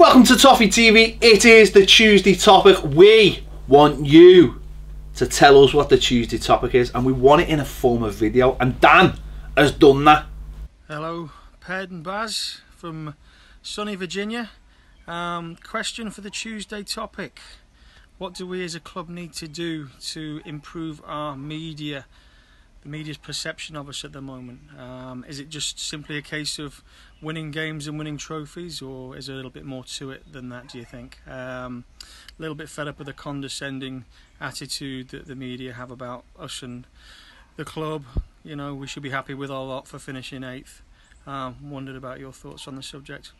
Welcome to Toffee TV. It is the Tuesday topic. We want you to tell us what the Tuesday topic is, and we want it in a form of video, and Dan has done that. Hello, Ped and Baz from sunny Virginia. Question for the Tuesday topic: what do we as a club need to do to improve our media, the media's perception of us at the moment? Is it just simply a case of winning games and winning trophies, or is there a little bit more to it than that, do you think? A little bit fed up with the condescending attitude that the media have about us and the club. You know, we should be happy with our lot for finishing 8th. Wondered about your thoughts on the subject.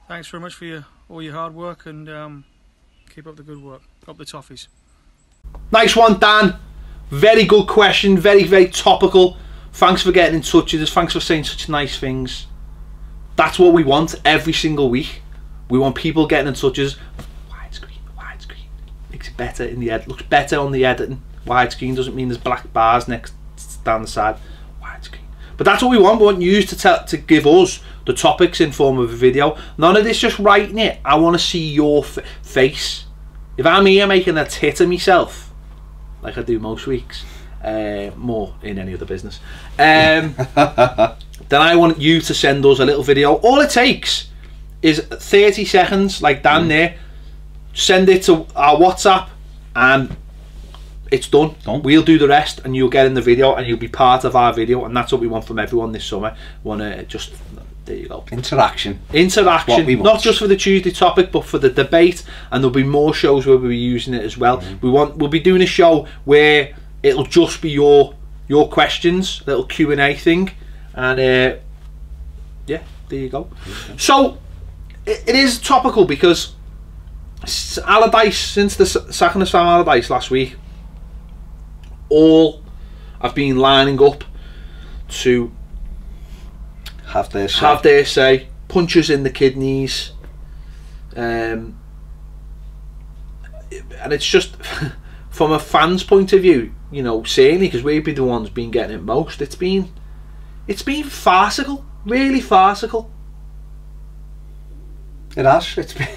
Thanks very much for all your hard work, and keep up the good work. Up the Toffees. Nice one, Dan. Very good question. Very, very topical. Thanks for getting in touch with us. Thanks for saying such nice things. That's what we want every single week. We want people getting in touch with us. Widescreen. Makes it better in the edit. Looks better on the editing. Widescreen doesn't mean there's black bars next down the side. Widescreen. But that's what we want. We want you to give us the topics in form of a video. None of this just writing it. I want to see your face. If I'm here making a tit of myself, like I do most weeks, more in any other business, then I want you to send us a little video. All it takes is 30 seconds, like Dan there. Send it to our WhatsApp and it's done. We'll do the rest and you'll get in the video and you'll be part of our video, and that's what we want from everyone this summer. We want to just, there you go. Interaction, not just for the Tuesday topic but for the debate, and there'll be more shows where we'll be using it as well. We'll be doing a show where it'll just be your questions, little Q&A thing, and yeah, there you go. So it is topical because Allardyce, since the sacking of Sam Allardyce last week, all have been lining up to have their say, punches in the kidneys, and it's just from a fan's point of view, you know, certainly because we've been the ones been getting it most. It's been farcical, really farcical. It has. It's been.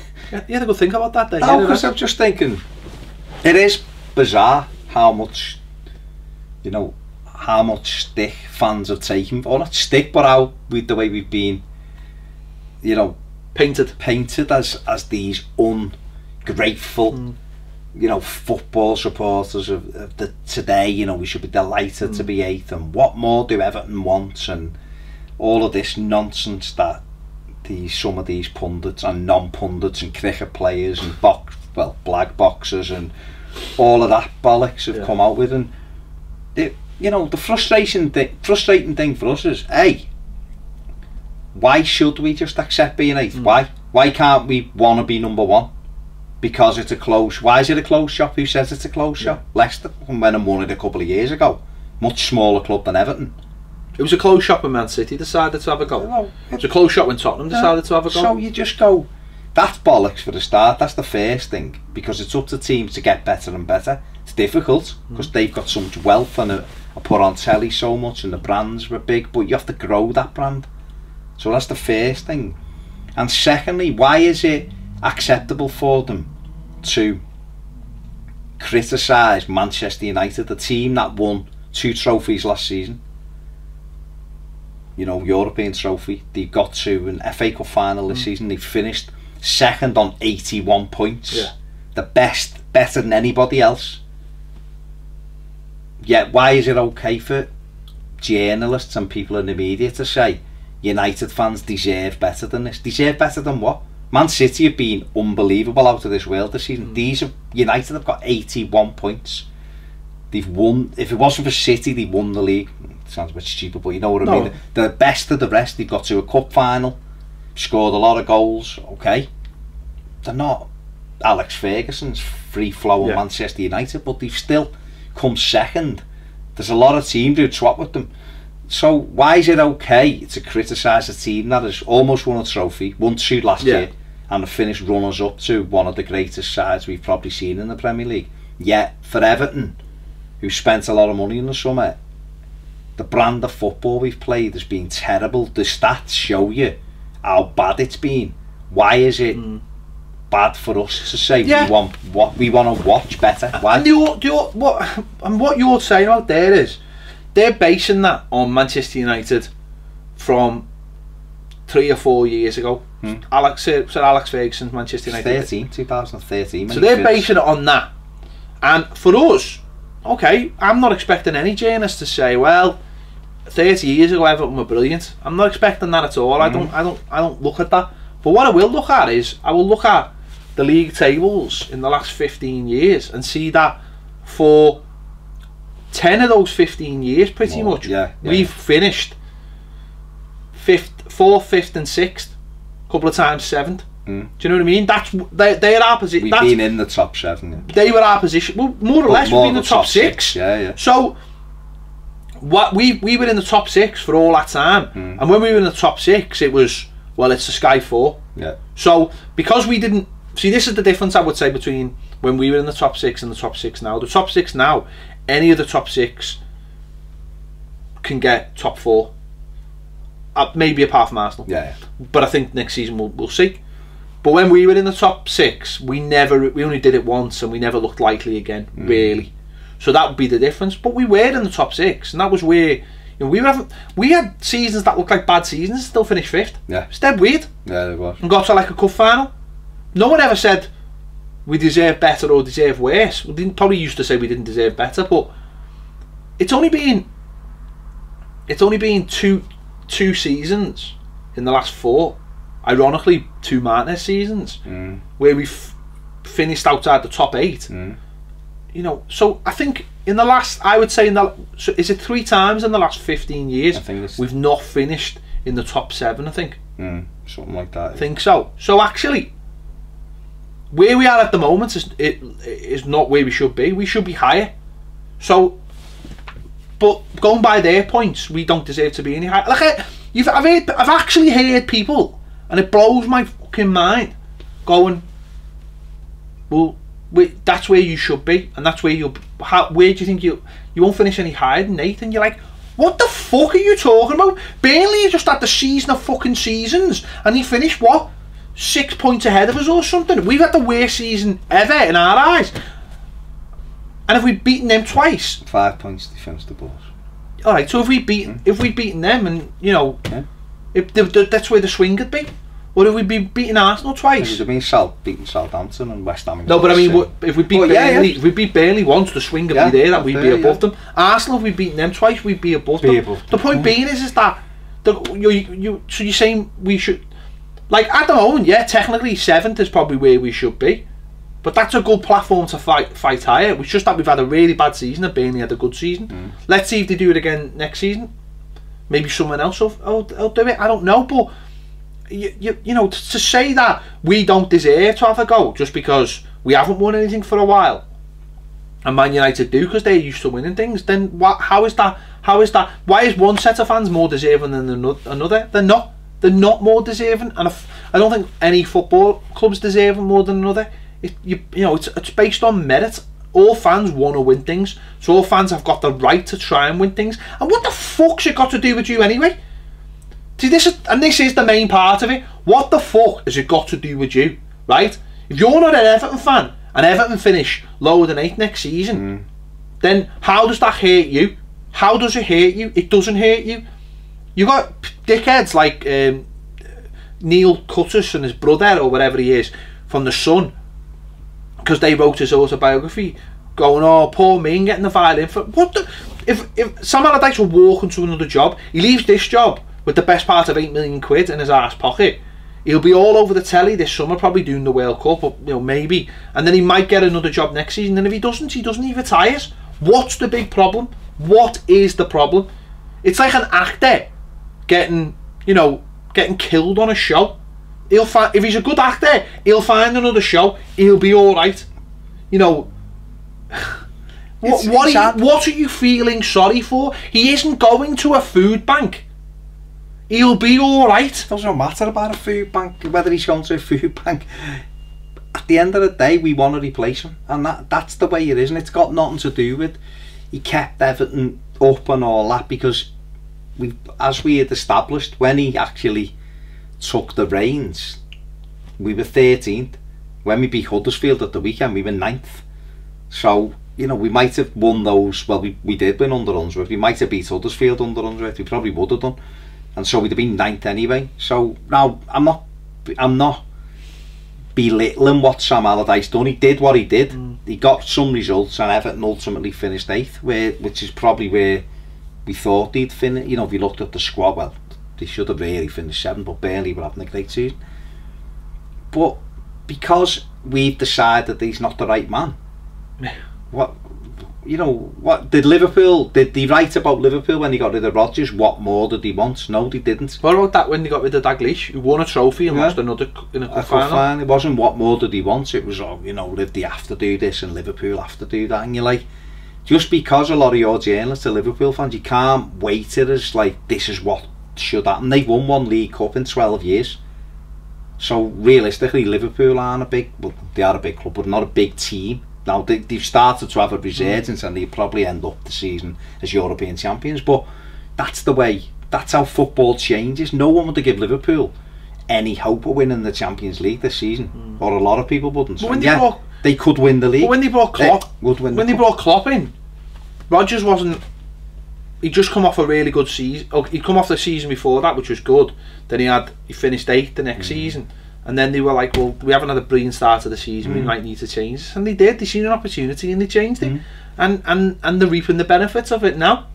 You had a good think about that, then? No, because I'm just thinking, it is bizarre how much, you know, how much stick fans have taken, or not stick, but how the way we've been, you know, painted as these ungrateful, you know, football supporters of the today. You know, we should be delighted to be 8th, and what more do Everton want, and all of this nonsense that some of these pundits and non-pundits and cricket players and black boxers and all of that bollocks have come out with. And it, you know, the frustrating thing for us is, hey, why should we just accept being 8th? Why can't we want to be number 1? Because it's a close. Why is it a closed shop? Who says it's a closed shop? Leicester went and won it a couple of years ago. Much smaller club than Everton. It was a closed shop when Man City decided to have a go. No, it was a closed shop when Tottenham decided to have a go. So you just go, that's bollocks for the start. That's the first thing, because it's up to teams to get better and better. It's difficult because they've got so much wealth and are put on telly so much, and the brands were big, but you have to grow that brand. So that's the first thing. And secondly, why is it acceptable for them to criticise Manchester United, the team that won 2 trophies last season? You know, European trophy. They got to an FA Cup final this season. They finished 2nd on 81 points. Yeah. The best, better than anybody else. Yet why is it okay for journalists and people in the media to say United fans deserve better than this? Deserve better than what? Man City have been unbelievable out of this world this season. United have got 81 points. They've won. If it wasn't for City, they won the league. It sounds a bit stupid, but you know what I mean. They're the best of the rest. They've got to a cup final, scored a lot of goals. Okay, they're not Alex Ferguson's free-flowing Manchester United, but they've still come 2nd. There's a lot of teams who'd swap with them. So why is it okay to criticise a team that has almost won a trophy, won 2 last year, and have finished runners-up to one of the greatest sides we've probably seen in the Premier League? Yet for Everton, who spent a lot of money in the summer, the brand of football we've played has been terrible. The stats show you how bad it's been. Why is it bad for us to say Yeah. we want to watch better. Why? And what you're saying out there is they're basing that on Manchester United from 3 or 4 years ago. Sir Alex Ferguson's Manchester United. 2013. So they're basing it on that. And for us, okay, I'm not expecting any journalists to say, well, 30 years ago Everton were brilliant. I'm not expecting that at all. I don't look at that. But what I will look at is I will look at the league tables in the last 15 years and see that for 10 of those 15 years pretty much we've finished 4th, 5th and 6th, a couple of times 7th. Do you know what I mean? They're our position. We've been in the top 7. Yeah. They were our position. Well, more or less, we've been in the top 6. Yeah. So what we were in the top 6 for all that time, and when we were in the top 6, it was, well, it's the Sky 4. Yeah. So because we didn't see, this is the difference I would say between when we were in the top 6 and the top 6 now. The top 6 now, any of the top 6 can get top 4. Maybe apart from Arsenal. Yeah. But I think next season we'll see. But when we were in the top 6, we only did it once, and we never looked likely again, really. So that would be the difference. But we were in the top 6, and that was where, you know, we had seasons that looked like bad seasons, still finished 5th. Yeah. It's dead weird. Yeah, it was. And got to like a cup final. No one ever said we deserve better or deserve worse. We probably used to say we didn't deserve better, but it's only been two seasons in the last 4. Ironically, 2 Martinez seasons where we've finished outside the top 8. You know, so I think I would say so is it 3 times in the last 15 years I think we've not finished in the top 7, I think. Something like that. I think so. So actually, where we are at the moment is not where we should be. We should be higher. So, but going by their points, we don't deserve to be any higher. Like I've actually heard people, and it blows my fucking mind, going, well, that's where you should be, and that's where where do you think you won't finish any higher than 8th? And you're like, what the fuck are you talking about? Burnley just had the season of fucking seasons, and he finished what, 6 points ahead of us or something. We've had the worst season ever in our eyes, and if we'd beaten them twice, 5 points to finish the balls. All right, so if we'd beaten them, and you know, that's where the swing would be. Or if we'd be beating Arsenal twice, We'd have been beating Southampton and West Ham. No, but I mean, if we beat Burnley, if we beat Burnley once, the swing would be there, that we'd be above them. Arsenal, if we'd beaten them twice, we'd be above them. The point being is that so you're saying we should, like at the moment, technically 7th is probably where we should be, but that's a good platform to fight higher. It's just that we've had a really bad season, and Burnley had a good season. Let's see if they do it again next season. Maybe someone else will do it. I don't know, but you know, to say that we don't deserve to have a go just because we haven't won anything for a while, and Man United do because they're used to winning things, then how is that? Why is one set of fans more deserving than another? They're not more deserving, and I don't think any football clubs deserve more than another. You know, it's based on merit. All fans want to win things, so all fans have got the right to try and win things. And what the fuck's it got to do with you anyway? See, this is the main part of it. What the fuck has it got to do with you, right? If you're not an Everton fan and Everton finish lower than 8th next season, then how does that hurt you? How does it hurt you? It doesn't hurt you. You got dickheads like Neil Cuttis and his brother or whatever he is from The Sun, because they wrote his autobiography, going, oh, poor me, and getting the violin for what the, if Sam Allardyce were walking to another job, he leaves this job with the best part of 8 million quid in his arse pocket, he'll be all over the telly this summer probably doing the World Cup, or, you know, maybe, and then he might get another job next season, and if he doesn't, he retires. What's the big problem? What is the problem? It's like an actor getting killed on a show. He'll find, if he's a good actor, he'll find another show, he'll be alright. You know, what are you feeling sorry for? He isn't going to a food bank. He'll be alright. It doesn't matter about a food bank, whether he's going to a food bank. At the end of the day, we want to replace him, and that's the way it is, and it's got nothing to do with he kept Everton up and all that, because as we had established, when he actually took the reins, we were 13th. When we beat Huddersfield at the weekend, we were 9th. So, you know, we might have won those. Well, we did win under Unsworth. We might have beat Huddersfield under Unsworth. We probably would have done, and so we'd have been 9th anyway. So now I'm not belittling what Sam Allardyce done. He did what he did. He got some results, and Everton ultimately finished 8th, which is probably where we thought they'd finish. You know, if you looked at the squad, well, they should have really finished 7th, but Burnley were having a great season. But because we've decided that he's not the right man, what, you know, what did he write about Liverpool when he got rid of Rodgers? What more did he want? No, they didn't. What about that when they got rid of Dalglish, who won a trophy and lost another in a cup final? It wasn't what more did he want. It was, oh, you know, they have to do this and Liverpool have to do that. And you're like, just because a lot of your journalists are Liverpool fans, you can't weight it as like this is what should happen. They've won 1 League Cup in 12 years. So realistically, Liverpool aren't a big, well, they are a big club, but not a big team. Now they've started to have a resurgence, and they'll probably end up the season as European champions. But that's the way. That's how football changes. No one would give Liverpool any hope of winning the Champions League this season, or a lot of people wouldn't. When they could win the league. But when they brought Klopp, they brought Klopp in, Rodgers wasn't. He'd just come off a really good season. Oh, he'd come off the season before that, which was good. Then he finished 8th the next season. And then they were like, well, we haven't had a brilliant start to the season, we might need to change this. And they did. They seen an opportunity and they changed it. And they're reaping the benefits of it now.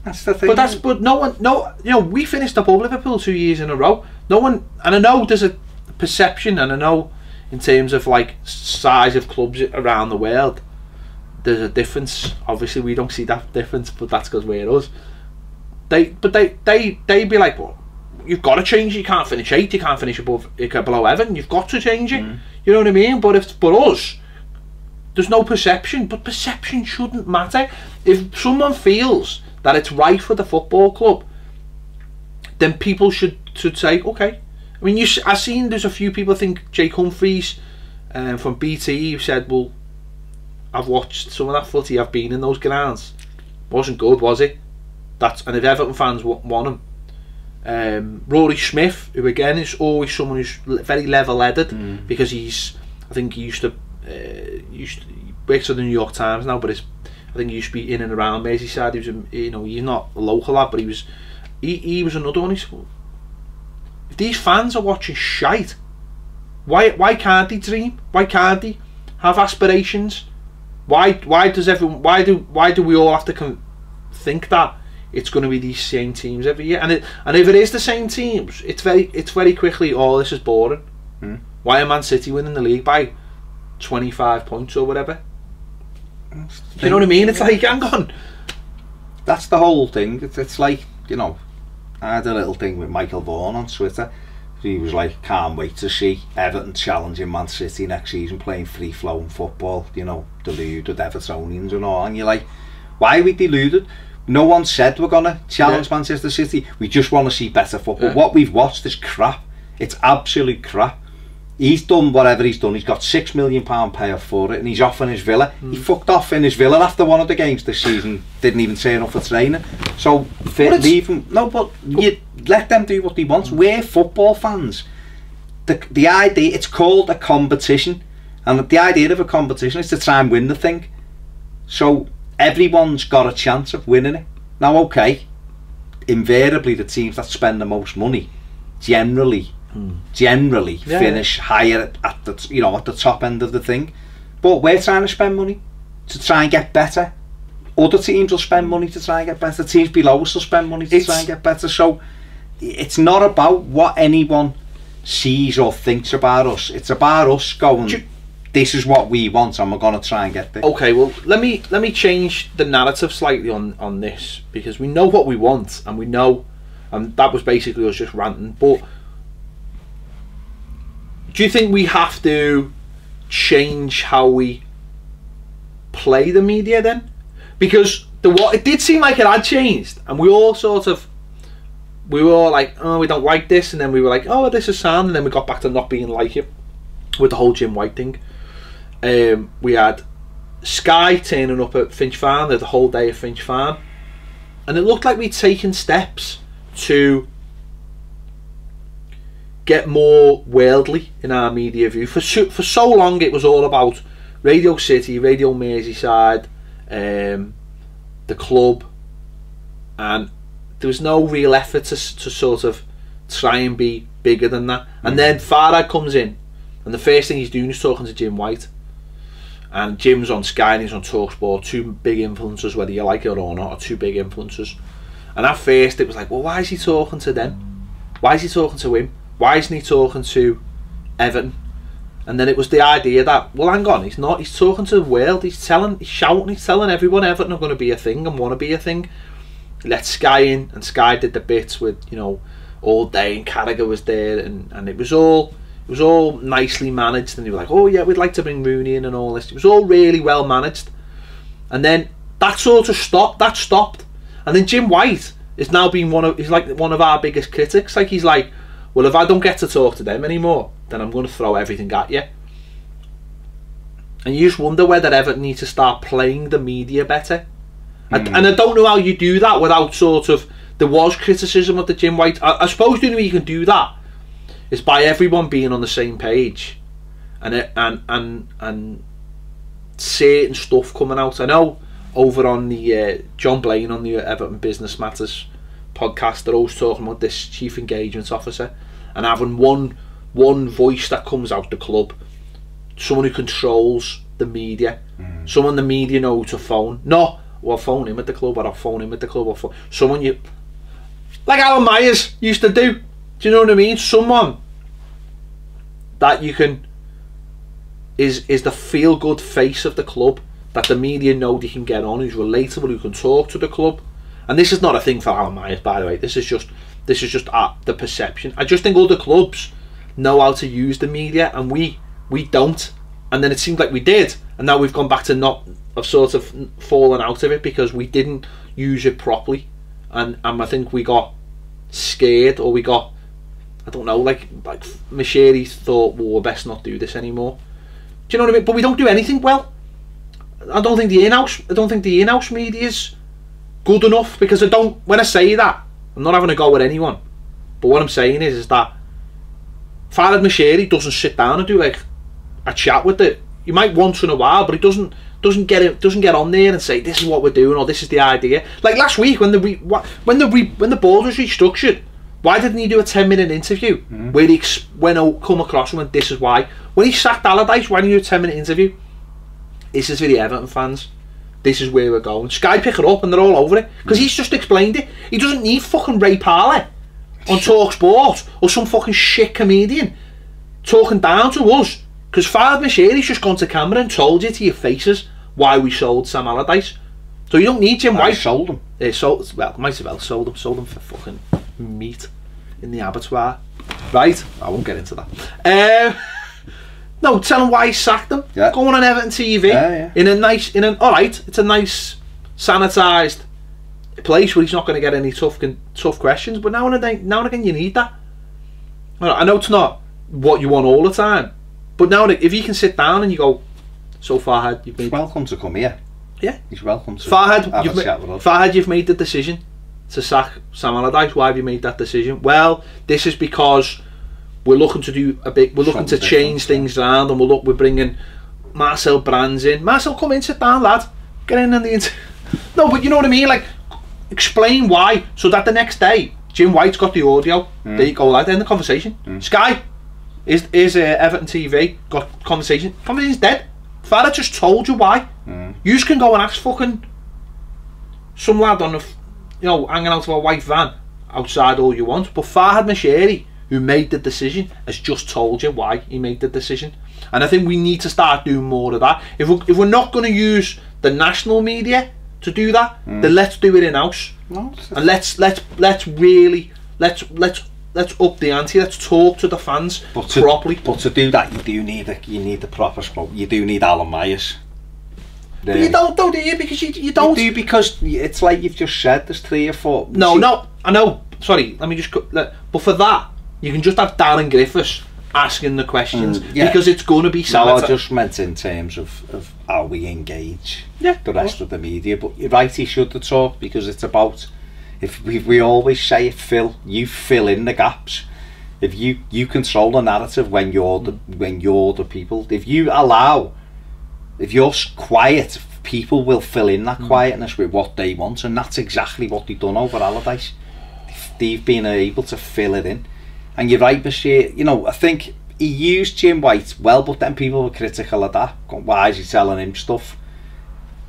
That's the thing. But you know, we finished above Liverpool 2 years in a row. No one, and I know there's a perception, and I know in terms of like size of clubs around the world, there's a difference. Obviously we don't see that difference, but that's because we're us. They'd be like, well, you've got to change it. You can't finish 8th, you can't finish below Everton, you've got to change it. You know what I mean? But us, there's no perception, but perception shouldn't matter. If someone feels that it's right for the football club, then people should say, okay. I mean, I've seen there's a few people, I think Jake Humphries from BT, who said, well, I've watched some of that footy, I've been in those grounds, wasn't good, was it? And if Everton fans want him. Rory Smith, who again is always someone who's very level-headed, because I think he used to he works at the New York Times now, but I think he used to be in and around Merseyside. He was, you know, he's not a local lad, but he was another one. He said, if these fans are watching shite, why can't they dream? Why can't they have aspirations? Why do we all have to think that it's going to be these same teams every year? And if it is the same teams, it's very quickly, oh, this is boring. Why are Man City winning the league by 25 points or whatever? Do you know what I mean? It's like, hang on. That's the whole thing. It's like, you know, I had a little thing with Michael Vaughan on Twitter. He was like, can't wait to see Everton challenging Man City next season, playing free-flowing football, you know, deluded Evertonians and all. And you're like, why are we deluded? No one said we're going to challenge Manchester City. We just want to see better football. What we've watched is crap. It's absolute crap. He's done whatever he's done. He's got £6 million payoff for it, and he's off in his villa. He fucked off in his villa after one of the games this season. Didn't even turn up for training. So leave him. No, but you let them do what they want. We're football fans. The idea, it's called a competition, and the idea of a competition is to try and win the thing. So everyone's got a chance of winning it. Now, okay, invariably the teams that spend the most money generally finish higher at the top end of the thing. But we're trying to spend money to try and get better. Other teams will spend money to try and get better. Teams below us will spend money to try and get better. So it's not about what anyone sees or thinks about us. It's about us going, this is what we want, and we're going to try and get there. Okay, well, let me change the narrative slightly on this, because we know what we want, and we know, and that was basically us just ranting. But do you think we have to change how we play the media then? Because it did seem like it had changed, and we were all like, oh, we don't like this, and then we were like, oh, this is sound, and then we got back to not being like it with the whole Jim White thing. We had Sky turning up at Finch Farm, the whole day at Finch Farm, and it looked like we'd taken steps to get more worldly in our media view. For so long it was all about Radio City, Radio Merseyside, the club, and there was no real effort to sort of try and be bigger than that. And then Farhad comes in, and the first thing he's doing is talking to Jim White, and Jim's on Sky and he's on TalkSport, two big influencers, whether you like it or not, are two big influencers. And at first it was like, well, why is he talking to them? Why is he talking to him? Why isn't he talking to Everton? And then it was the idea that, well, hang on, he's not. He's talking to the world. He's shouting, he's telling everyone Everton are going to be a thing and want to be a thing. Let Sky in, and Sky did the bits with, you know, All Day, and Carragher was there, and it was all nicely managed. And they were like, oh yeah, we'd like to bring Rooney in and all this. It was all really well managed. And then that sort of stopped. That stopped. And then Jim White is now being he's like one of our biggest critics. Like, he's like, well, if I don't get to talk to them anymore, then I'm going to throw everything at you. And you just wonder whether Everton need to start playing the media better. And I don't know how you do that without sort of... There was criticism of the Jim White. I suppose the only way you can do that is by everyone being on the same page, and certain stuff coming out. I know over on the John Blaine on the Everton Business Matters podcast, they're always talking about this chief engagement officer and having one voice that comes out the club, someone who controls the media, someone the media know to phone. No, well, phone him at the club, or I'll phone him at the club, or someone you, like Alan Myers used to do. Do you know what I mean? Someone that you can is the feel good face of the club, that the media know they can get on, who's relatable, who can talk to the club. And this is not a thing for Alan Myers, by the way. This is just the perception. I just think other clubs know how to use the media, and we don't. And then it seemed like we did, and now we've gone back to not have sort of fallen out of it because we didn't use it properly, and I think we got scared, or we got, I don't know, like Mashiri thought, well, we'll best not do this anymore. Do you know what I mean? But we don't do anything well. I don't think the in-house media's good enough, because when I say that, I'm not having a go at anyone, but what I'm saying is that Farhad Mashiri doesn't sit down and do like a chat with it. He might once in a while, but he doesn't get on there and say, this is what we're doing, or this is the idea. Like last week when the board was restructured, why didn't he do a 10-minute interview where he come across and went, this is why? When he sacked Allardyce, why didn't he do a 10-minute interview? This is for the Everton fans. This is where we're going. Sky pick it up and they're all over it, because he's just explained it. He doesn't need fucking Ray Parley on TalkSport or some fucking shit comedian talking down to us, because Farhad Mashiri's just gone to camera and told you to your faces why we sold Sam Allardyce. So you don't need Jim White. Sold him. Well, might as well sold him for fucking meat in the abattoir. Right? I won't get into that. No, tell him why he sacked him. Yeah. Going on Everton TV alright, it's a nice sanitised place where he's not going to get any tough questions, but now and again you need that. I know it's not what you want all the time, but now if you can sit down and you go, so Farhad, he's welcome to come here. Yeah, he's welcome to Farhad, you've made the decision to sack Sam Allardyce. Why have you made that decision? Well, this is because we're looking to do we're looking to change things around, and we're bringing Marcel Brands in. Marcel, come in, sit down, lad. Get in the no, but you know what I mean. Like, explain why, so that the next day Jim White's got the audio. There you go, lad. End the conversation. Sky is Everton TV got conversation. Conversation's dead. Farhad just told you why. You just can go and ask fucking some lad on hanging out of a white van outside all you want. But Farhad Mashiri, who made the decision, has just told you why he made the decision. And I think we need to start doing more of that. If we're not going to use the national media to do that, then let's do it in house. And let's really up the ante. Let's talk to the fans properly. But to do that, you need the proper smoke. You do need Alan Myers. But you don't, do you? Because you don't. You do, because it's like you've just said. There's 3 or 4. No, I know. Sorry, let me just. But for that, you can just have Darren Griffiths asking the questions, because it's going to be sad. No, I just meant in terms of how we engage the rest of the media. But you're right, he should have talked, because it's about, if we always say it, you fill in the gaps. If you control the narrative when you're the people. If you're quiet, people will fill in that quietness with what they want, and that's exactly what they've done over Allardyce. They've been able to fill it in. And you're right, Bashir. You know, I think he used Jim White well, but then people were critical of that. Why is he telling him stuff?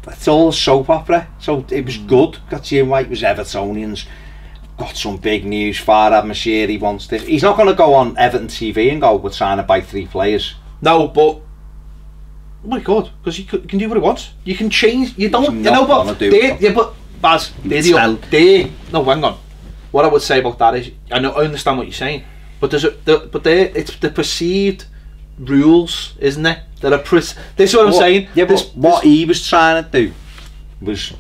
It's all soap opera, so it was good. Got Jim White was Evertonians. Got some big news. Farhad Moshiri wants this. He's not going to go on Everton TV and go, we're trying to buy 3 players. No, but oh my God, because you can do what he wants. You can change. You don't. You know, but but Baz, no, hang on. What I would say about that is, I understand what you're saying, but it's the perceived rules, isn't it? That are this is what I'm saying. Yeah, but what he was trying to do was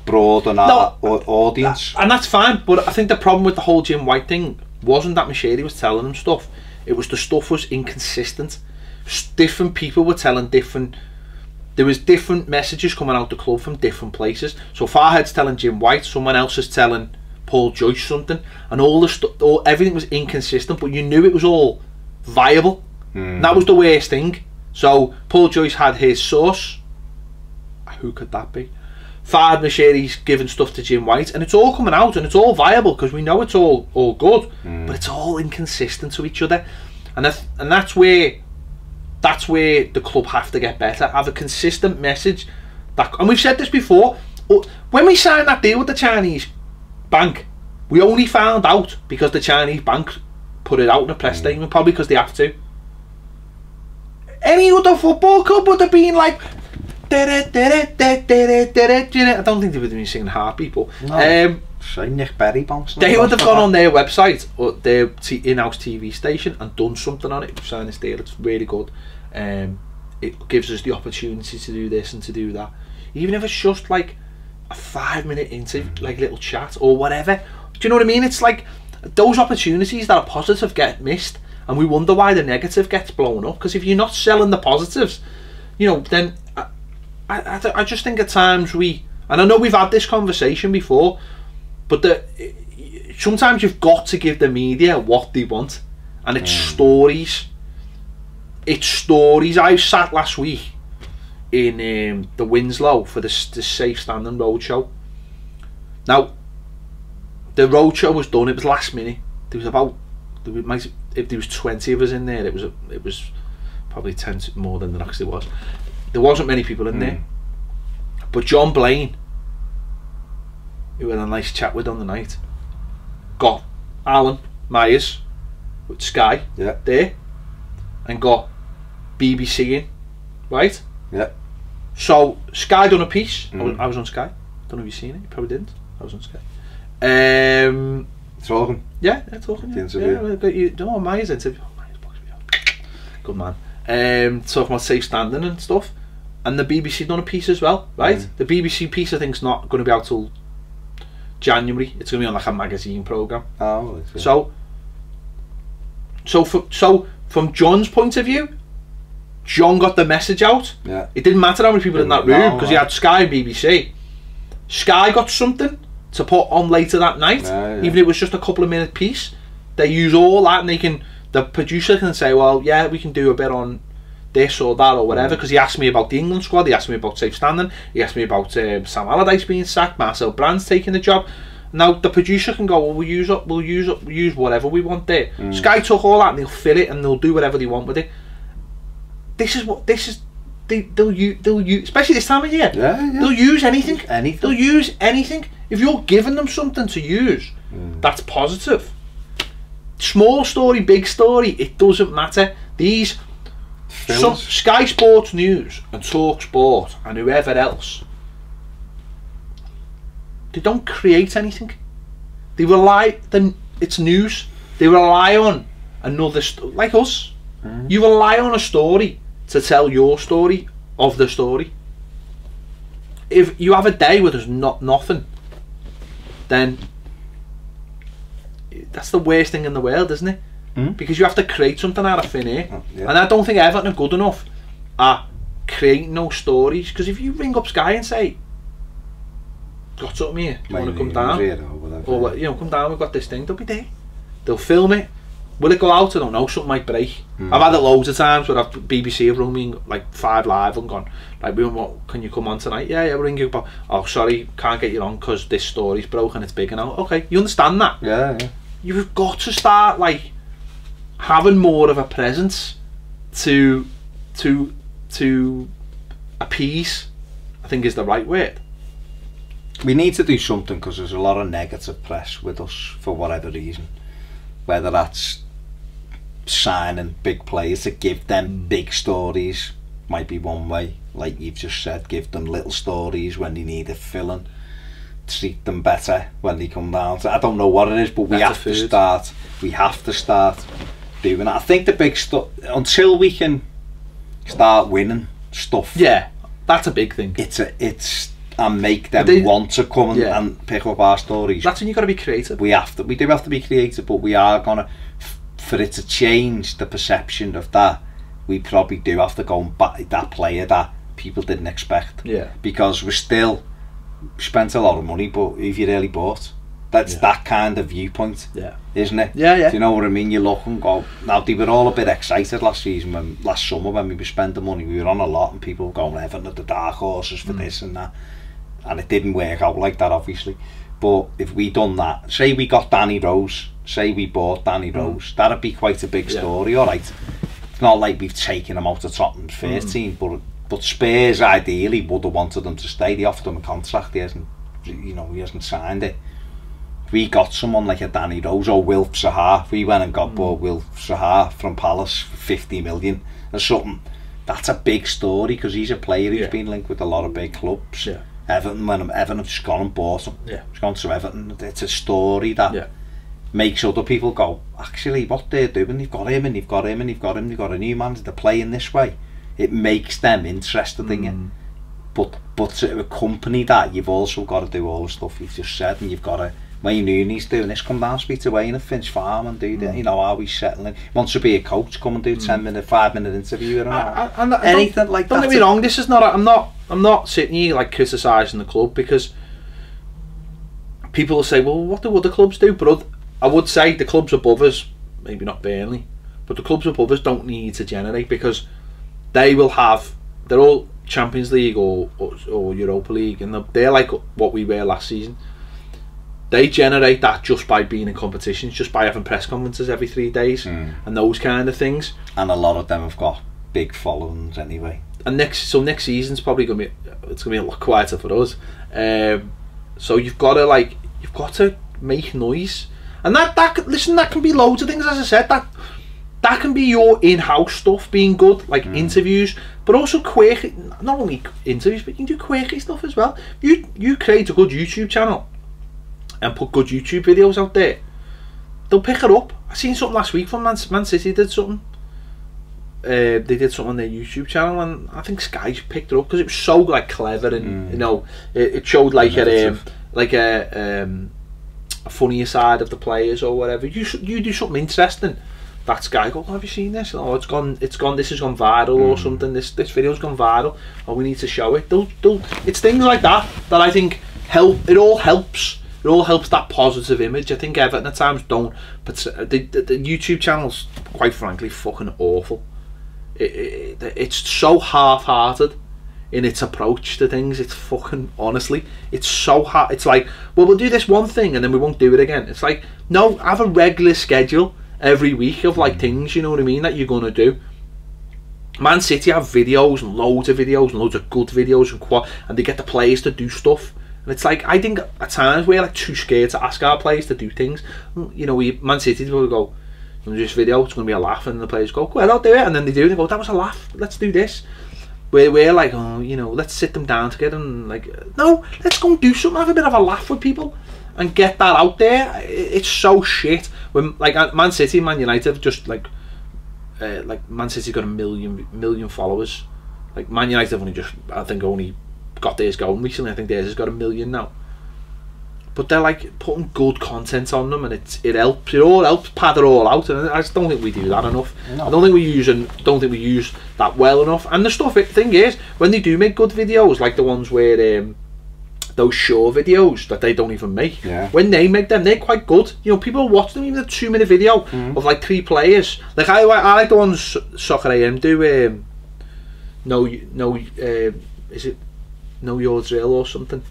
broaden our audience, and that's fine. But I think the problem with the whole Jim White thing wasn't that Moshiri was telling him stuff. It was the stuff was inconsistent. Different people were telling different. There was different messages coming out the club from different places. So Farhad's telling Jim White, someone else is telling Paul Joyce something, and all the stuff, everything was inconsistent. But you knew it was all viable. That was the worst thing. So Paul Joyce had his source. Who could that be? Farhad Moshiri's giving stuff to Jim White, and it's all coming out, and it's all viable because we know it's all good, but it's all inconsistent to each other, and that's where the club have to get better. Have a consistent message. And we've said this before. When we signed that deal with the Chinese bank, we only found out because the Chinese bank put it out in a press statement, probably because they have to. Any other football club would have been like, I don't think they would have been singing Heartbeat, but Nick Berry bouncing. They would have gone on their website or their in-house TV station and done something on it. We've signed this deal, it's really good. It gives us the opportunity to do this and to do that, even if it's just like a 5-minute interview, like little chat or whatever. Do you know what I mean? It's like those opportunities that are positive get missed, and we wonder why the negative gets blown up. Because if you're not selling the positives, you know, then I just think at times and I know we've had this conversation before, but sometimes you've got to give the media what they want, and it's stories. It's stories. I sat last week in the Winslow for the Safe Standing Roadshow. Now, the roadshow was done. It was last minute. If there was 20 of us in there, it was probably 10 more than there actually was. There wasn't many people in there, but John Blaine, who had a nice chat with on the night, got Alan Myers with Sky there, and got BBC in, right? Yeah. So Sky done a piece. I was on Sky. Don't know if you've seen it. You probably didn't. I was on Sky. Talking. Yeah, talking. The interview. Yeah, Myers interview. Myers boxed me up. Good man. Talking about safe standing and stuff. And the BBC done a piece as well, right? The BBC piece I think is not going to be out till January. It's going to be on like a magazine programme. Oh, so from John's point of view, John got the message out. Yeah. It didn't matter how many people in that room because he had Sky and BBC. Sky got something to put on later that night, even if it was just a couple of minute piece. They use all that, and the producer can say, well, yeah, we can do a bit on this or that or whatever, because he asked me about the England squad, he asked me about safe standing, he asked me about Sam Allardyce being sacked, Marcel Brand's taking the job. Now the producer can go, well, we'll use whatever we want there. Sky took all that and they'll fill it and they'll do whatever they want with it. They'll use, especially this time of year. They'll use anything. They'll use anything. If you're giving them something to use, that's positive. Small story, big story, it doesn't matter. These Sky Sports News and Talk Sport and whoever else, they don't create anything. They rely, it's news. They rely on another, like us. You rely on a story to tell your story of the story. If you have a day where there's nothing, then that's the worst thing in the world, isn't it? Because you have to create something out of thin air. And I don't think Everton are good enough at creating no stories. Because if you ring up Sky and say, got something here, do you want to come down? Or you know, come down, we've got this thing, they'll be there. They'll film it, will it go out? I don't know, something might break. I've had it loads of times where BBC have rung me like 5 Live and gone, like, can you come on tonight? Yeah, we'll ring you, but oh sorry, can't get you on because this story's broken, it's big now. Okay, you understand that? Yeah. You've got to start like having more of a presence to appease, I think is the right word. We need to do something because there's a lot of negative press with us for whatever reason, whether that's signing big players to give them big stories might be one way, like you've just said, give them little stories when they need a filling, treat them better when they come down. I don't know what it is, but we have to start doing that. I think the big stuff, until we can start winning stuff, yeah, that's a big thing. It's and make them want to come and pick up our stories. That's when you've got to be creative. We do have to be creative, but we are gonna, for it to change the perception of that, we probably do have to go and buy that player that people didn't expect. Yeah. Because we spent a lot of money, but if you really bought, that's that kind of viewpoint, isn't it? Yeah. Do you know what I mean? You look and go, now they were all a bit excited last summer when we were spending money. We were on a lot and people were going, Everton are the dark horses for this and that. And it didn't work out like that, obviously. But if we done that, say we got Danny Rose, say we bought Danny Rose, that'd be quite a big story, alright. It's not like we've taken him out of Tottenham's first team, but Spurs ideally would have wanted him to stay. They offered him a contract, he hasn't signed it. If we got someone like a Danny Rose or Wilf Zaha, if we went and got bought Wilf Zaha from Palace for 50 million or something, that's a big story because he's a player who's been linked with a lot of big clubs. Everton, when Everton have just gone and bought him, he's gone to Everton. It's a story that makes other people go, actually, what they're doing, they've got him and they've got him and they've got him, they've got a new man, they're playing this way. It makes them interested in you. But to accompany that, you've also got to do all the stuff you've just said, and you've got to, Wayne Rooney's doing this, come down, speak to Wayne at Finch Farm and do that, you know, are we settling? Wants to be a coach, come and do 5-minute interview and anything like that. Don't get me wrong, this is not, I'm not sitting here like criticising the club, because people will say, well, what do other clubs do? But I would say the clubs above us, maybe not Burnley, but the clubs above us don't need to generate, because they will have, they're all Champions League or Europa League, and they're like what we were last season. They generate that just by being in competitions, just by having press conferences every 3 days and those kind of things. And a lot of them have got big followings anyway. And next season's probably gonna be a lot quieter for us. So you've got to make noise, and that can be loads of things. As I said, that can be your in-house stuff being good, like interviews, but also quirky. Not only interviews, but you can do quirky stuff as well. You create a good YouTube channel and put good YouTube videos out there, they'll pick it up. I seen something last week from Man City did something. They did something on their YouTube channel, and I think Sky picked it up because it was so like clever, and you know, it showed like a funnier side of the players or whatever. You do something interesting. That Sky go, oh, have you seen this? Oh, it's gone. This has gone viral or something. This video's gone viral. Oh, we need to show it. It's things like that I think help. It all helps. It all helps that positive image. I think Everton at times don't, but the YouTube channel's quite frankly fucking awful. It's so half-hearted in its approach to things. It's fucking, honestly, it's so hard. It's like, well, we'll do this one thing and then we won't do it again. It's like, no, have a regular schedule every week of like things, you know what I mean, that you're gonna do. Man City have videos and loads of videos and loads of good videos and they get the players to do stuff. And it's like, I think at times we're like too scared to ask our players to do things. You know, Man City will go, this video, it's going to be a laugh, and the players go, well, I'll do it, and then they do, and they go, that was a laugh, let's do this. We're like, oh, you know, let's sit them down together and like, no, let's go and do something, have a bit of a laugh with people and get that out there. It's so shit when like Man City and Man United have just like Man City's got a million followers. Like Man United have only just, I think, only got theirs going recently. I think theirs has got 1 million now. But they're like putting good content on them, and it helps. It all helps pad it all out, and I just don't think we do that enough. No. I don't think we use that well enough. And the thing is, when they do make good videos, like the ones where those show videos that they don't even make. Yeah. When they make them, they're quite good. You know, people watch them, even a 2-minute video of like 3 players. Like I like the ones Soccer AM do. Is it Know Your Drill or something?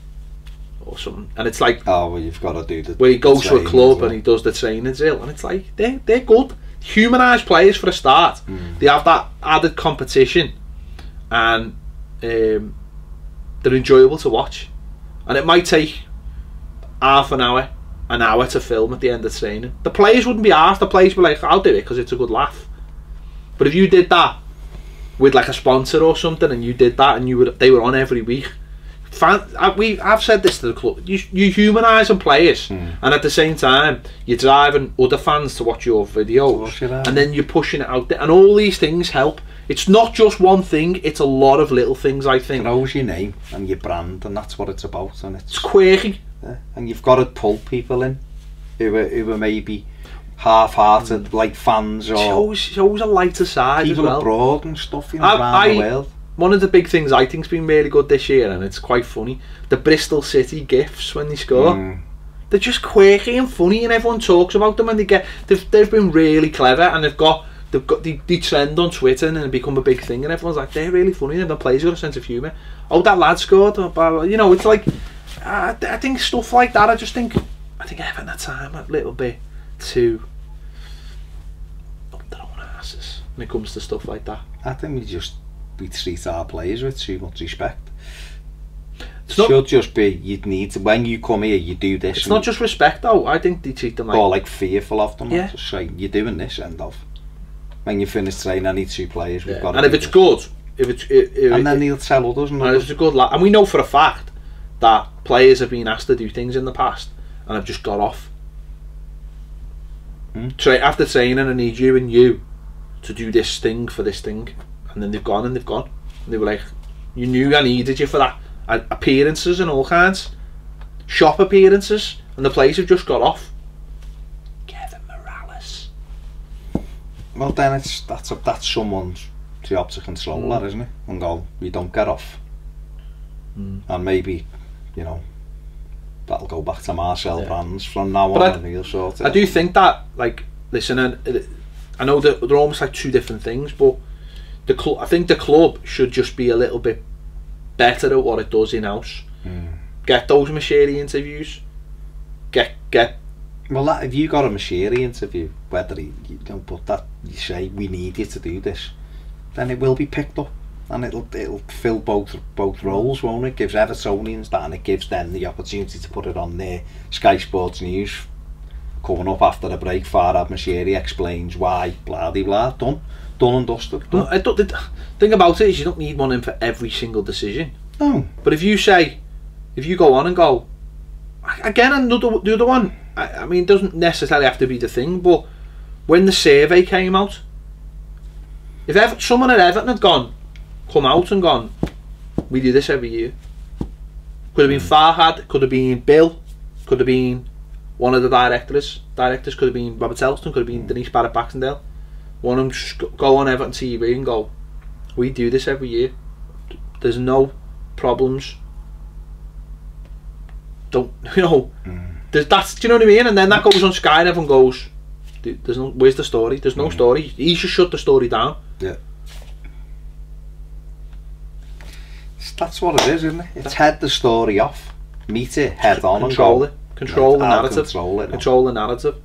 And it's like, oh, well, you've got to do the where he goes to a club well. and he does the training drill, and it's like they're good, humanised players for a start. They have that added competition, and they're enjoyable to watch. And it might take half an hour to film at the end of training. The players wouldn't be asked. The players would be like, I'll do it because it's a good laugh. But if you did that with like a sponsor or something, and you did that, and they were on every week. I've said this to the club. You humanising players, and at the same time you're driving other fans to watch your videos, and then you're pushing it out there, and all these things help. It's not just one thing; it's a lot of little things. I think. It knows your name and your brand, and that's what it's about. And it's quirky, and you've got to pull people in who are maybe half-hearted, like fans, or shows a lighter side people as well. abroad and stuff, you know, around the world. One of the big things I think's been really good this year, and it's quite funny, the Bristol City gifs when they score. They're just quirky and funny, and everyone talks about them, and they've been really clever, and they trend on Twitter and they become a big thing, and everyone's like, they're really funny, and the players got a sense of humour. Oh, that lad scored, you know, it's like I think stuff like that. I think Everton at time a little bit too up their own asses when it comes to stuff like that. I think we treat our players with too much respect. It should just be, you'd need to, when you come here, you do this. It's not just respect though. I think they treat them like, or like fearful of them. Yeah. Just say, you're doing this, end of. When you finish training, I need 2 players. We've got. And if it's good, and then they'll tell others. And it's a good lad. And we know for a fact that players have been asked to do things in the past and have just got off. After training, I need you and you to do this thing for this thing. And then they've gone. And they were like, you knew I needed you for that. Appearances and all kinds. Shop appearances. And the players have just got off. Kevin Morales. Well, then that's someone's job to control that, isn't it? And go, you don't get off. And maybe, you know, that'll go back to Marcel Brands from now on. And he'll sort it I do think that, like, listen, I know that they're almost like 2 different things, but I think the club should just be a little bit better at what it does in house. Get those Mashiri interviews. Get. Well, that, if you got a Mashiri interview, whether you don't put that, you say we need you to do this, then it will be picked up, and it'll fill both roles, won't it? It gives Evertonians that, and it gives them the opportunity to put it on their Sky Sports News coming up after the break. Farhad Mashiri explains why, blah de blah, done and dusted. No, the thing about it is you don't need one in for every single decision. No. But if you go on and go, again, the other one, I mean, it doesn't necessarily have to be the thing, but when the survey came out, if someone at Everton had come out and gone, we do this every year. Could have been Farhad, could have been Bill, could have been one of the directors could have been Robert Elston, could have been Denise Barrett Baxendale. One of them just go on Everton TV and go, we do this every year. There's no problems. Don't, you know, that's, do you know what I mean? And then that goes on Sky and everyone goes, there's no, where's the story? There's no story. He should shut the story down. Yeah. That's what it is, isn't it? It's head the story off, meet it head on, control and it, control the narrative, control the narrative.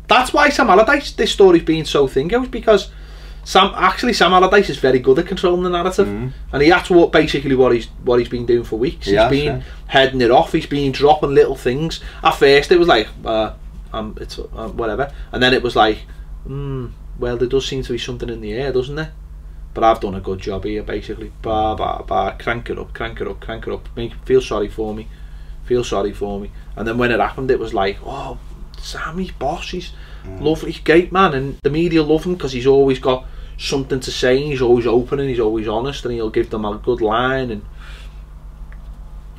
That's why Sam Allardyce, this story's been so thingy, was because Sam Allardyce is very good at controlling the narrative, and that's basically what he's been doing for weeks. He's been heading it off. He's been dropping little things. At first, it was like, it's whatever, and then it was like, well, there does seem to be something in the air, doesn't there? But I've done a good job here, basically. Crank it up. Feel sorry for me. And then when it happened, it was like, oh, Sammy's boss, he's lovely, he's great, man, and the media love him because he's always got something to say, and he's always open, and he's always honest, and he'll give them a good line,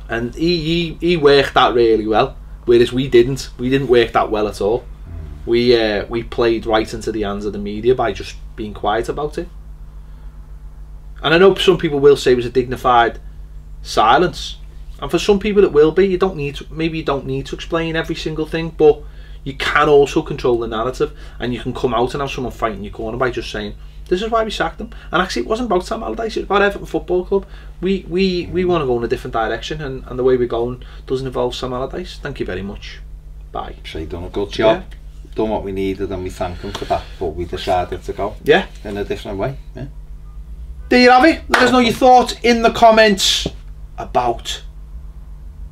and he worked that really well, whereas we didn't work that well at all. We played right into the hands of the media by just being quiet about it. And I know some people will say it was a dignified silence. And for some people it will be. You don't need to, maybe you don't need to explain every single thing, but you can also control the narrative, and you can come out and have someone fighting your corner by just saying, this is why we sacked him. And actually it wasn't about Sam Allardyce, it was about Everton Football Club. We want to go in a different direction, and the way we're going doesn't involve Sam Allardyce. Thank you very much. Bye. So you've done a good job. Yeah. Done what we needed, and we thank him for that, but we decided to go in a different way. Yeah. There you have it. Let us know your thoughts in the comments about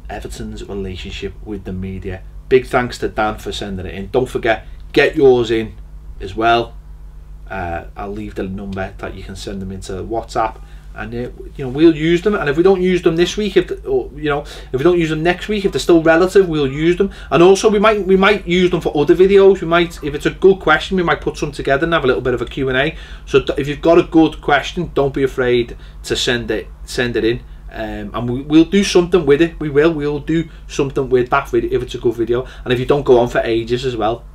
Everton's relationship with the media. Big thanks to Dan for sending it in. Don't forget, get yours in as well. I'll leave the number that you can send them into WhatsApp, and you know, we'll use them. And if we don't use them this week, if we don't use them next week, if they're still relative, we'll use them. And also we might use them for other videos. We might, if it's a good question, we might put some together and have a little bit of a Q&A. So if you've got a good question, don't be afraid to send it in. And we'll do something with it. We'll do something with that video if it's a good video, and if you don't go on for ages as well.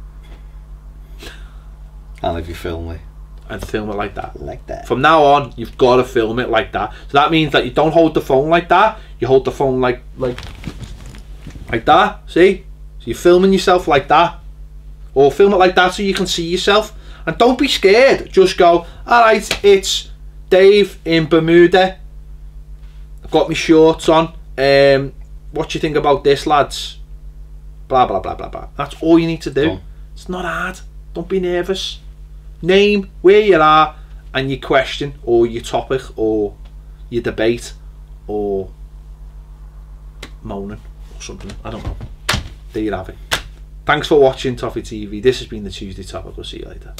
And if you film it. And film it like that. Like that. From now on, you've got to film it like that. So that means that you don't hold the phone like that. You hold the phone like that. See? So you're filming yourself like that. Or film it like that so you can see yourself. And don't be scared. Just go, alright, it's Dave in Bermuda. I've got my shorts on. What do you think about this, lads? Blah, blah, blah, blah, blah. That's all you need to do. It's not hard. Don't be nervous. Name where you are and your question or your topic or your debate or moaning or something. I don't know. There you have it. Thanks for watching Toffee TV. This has been the Tuesday Topic. We'll see you later.